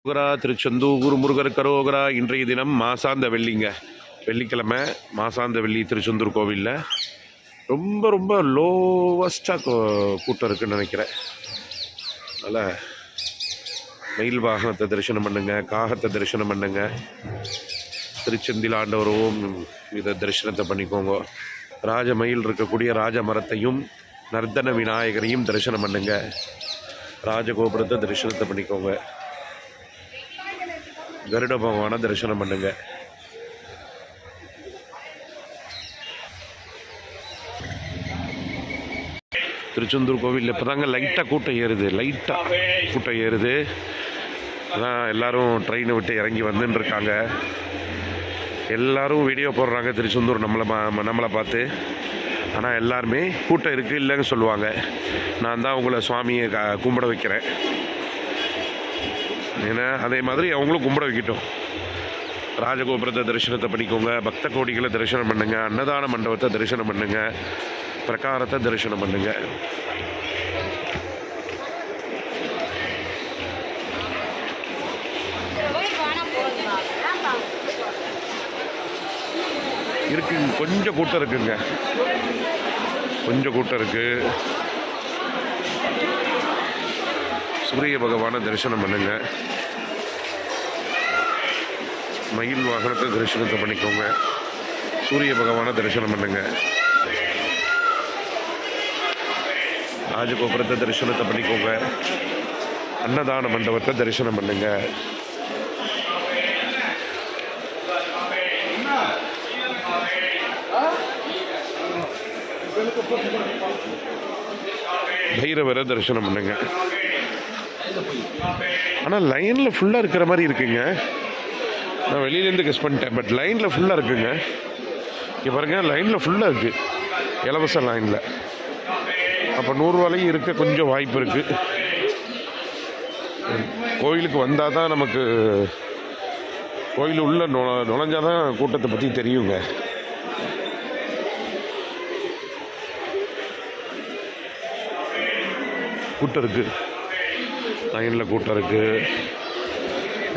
கரோகரா திருச்செந்தூர் முருகர் கரோகரா. இன்றைய தினம் மாசாந்த வெள்ளிங்க, வெள்ளிக்கிழமை மாசாந்த வெள்ளி திருச்செந்தூர் கோவிலில் ரொம்ப ரொம்ப லோவஸ்ட்டாக கூட்டம் இருக்குதுன்னு நினைக்கிறேன். அதனால் மயில் வாகனத்தை தரிசனம் பண்ணுங்க, காகத்தை தரிசனம் பண்ணுங்க, திருச்செந்தில் ஆண்டவரும் இதை தரிசனத்தை பண்ணிக்கோங்க. ராஜமயில் இருக்கக்கூடிய ராஜ மரத்தையும் நர்த்தன விநாயகரையும் தரிசனம் பண்ணுங்க, ராஜகோபுரத்தை தரிசனத்தை பண்ணிக்கோங்க, கருட பகவானை தரிசனம் பண்ணுங்க. திருச்செந்தூர் கோவிலில் இப்போ தாங்க லைட்டாக கூட்டம் ஏறுது. அதான் எல்லோரும் ட்ரெயினை விட்டு இறங்கி வந்துன்னு இருக்காங்க. எல்லோரும் வீடியோ போடுறாங்க திருச்செந்தூர் நம்மளை பார்த்து. ஆனால் எல்லாருமே கூட்டம் இருக்குது இல்லைன்னு சொல்லுவாங்க. நான் தான் உங்களை சுவாமியை கும்பிட வைக்கிறேன். ஏன்னா அதே மாதிரி அவங்களும் கும்பிட வைக்கட்டும். ராஜகோபுரத்தை தரிசனத்தை பண்ணிக்கோங்க, பக்த கோடிகளை தரிசனம் பண்ணுங்க, அன்னதான மண்டபத்தை தரிசனம் பண்ணுங்க, பிரகாரத்தை தரிசனம் பண்ணுங்க. இருக்கு, கொஞ்சம் கூட்டம் இருக்குங்க, கொஞ்சம் கூட்டம் இருக்கு. சூரிய பகவானை தரிசனம் பண்ணுங்க, மயில் வாகனத்தை தரிசனத்தை பண்ணிக்கோங்க, சூரிய பகவானை தரிசனம் பண்ணுங்க, ராஜகோபுரத்தை தரிசனத்தை பண்ணிக்கோங்க, அன்னதான மண்டபத்தை தரிசனம் பண்ணுங்க. பைரவரை தரிசனம் பண்ணுங்க. ஆனால் லைனில் ஃபுல்லாக இருக்கிற மாதிரி இருக்குங்க. நான் வெளியிலேருந்து கெஸ் பண்ணிட்டேன், பட் லைனில் ஃபுல்லாக இருக்குங்க. இங்கே பாருங்கள், லைனில் ஃபுல்லாக இருக்குது, இலவச லைனில். அப்போ 100 ரூபாய்க்கு இருக்க கொஞ்சம் வாய்ப்பு இருக்குது. கோயிலுக்கு வந்தால் தான் நமக்கு, கோயில் உள்ள நுழைஞ்சால் தான் கூட்டத்தை பற்றி தெரியுங்க. கூட்டம் இருக்குது, லைனில் கூட்டம் இருக்குது.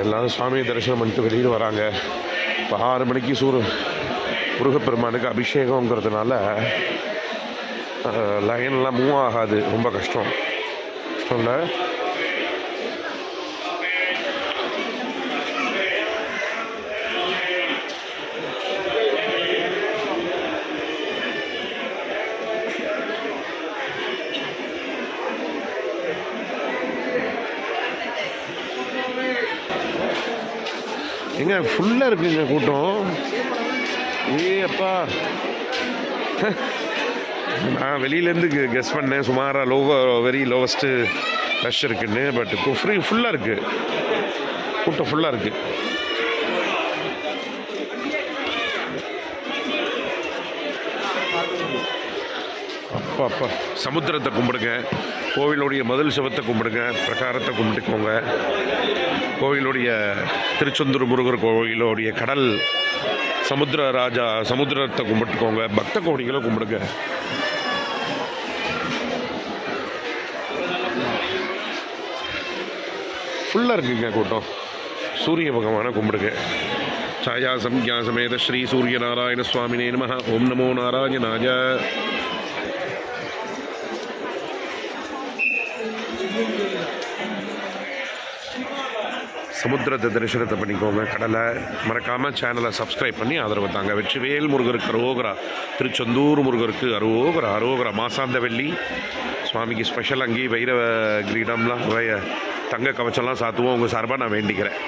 எல்லோரும் சுவாமியை தரிசனம் பண்ணிட்டு வெளியில் வராங்க. இப்போ 6 மணிக்கு முருகப்பெருமானுக்கு அபிஷேகங்கிறதுனால லைன்லாம் மூவ் ஆகாது, ரொம்ப கஷ்டம் இல்லை. எங்க ஃபுல்லாக இருக்குங்க கூட்டம். அப்பா, நான் வெளியிலேருந்து கெஸ் பண்ணேன் சுமாராக வெரி லோவஸ்ட்டு ரஷ் இருக்குன்னு. பட் ஃபுல்லாக இருக்குது, கூட்டம் ஃபுல்லாக இருக்குது. அப்பா, சமுத்திரத்தை கும்பிடுங்க, கோவிலுடைய மதில் சிவத்தை கும்பிடுங்க, பிரகாரத்தை கும்பிட்டுக்கோங்க. கோவிலுடைய திருச்செந்தூர் முருகர் கோவிலுடைய கடல் சமுத்திரத்தை கும்பிட்டுக்கோங்க, பக்த கோடிகளை கும்பிடுங்க. ஃபுல்லாக இருக்குங்க கூட்டம். சூரிய பகவானை கும்பிடுங்க. சாயா சம்யா சமேத ஸ்ரீ சூரிய நாராயண சுவாமினே நமஹ. ஓம் நமோ நாராயணாய. சமுத்திரத்தை தரிசனத்தை பண்ணிக்கோங்க, கடலை. மறக்காமல் சேனலை சப்ஸ்கிரைப் பண்ணி ஆதரவு தாங்க. வெற்றிவேல் முருகருக்கு அரோகரா, திருச்செந்தூர் முருகருக்கு அரோகரா. மாசாந்த வெள்ளி சுவாமிக்கு ஸ்பெஷல் அங்கேயும் வைர கிரீடம்லாம் தங்க கவச்சம்லாம் சாத்துவோம். உங்கள் சார்பாக நான் வேண்டிக்கிறேன்.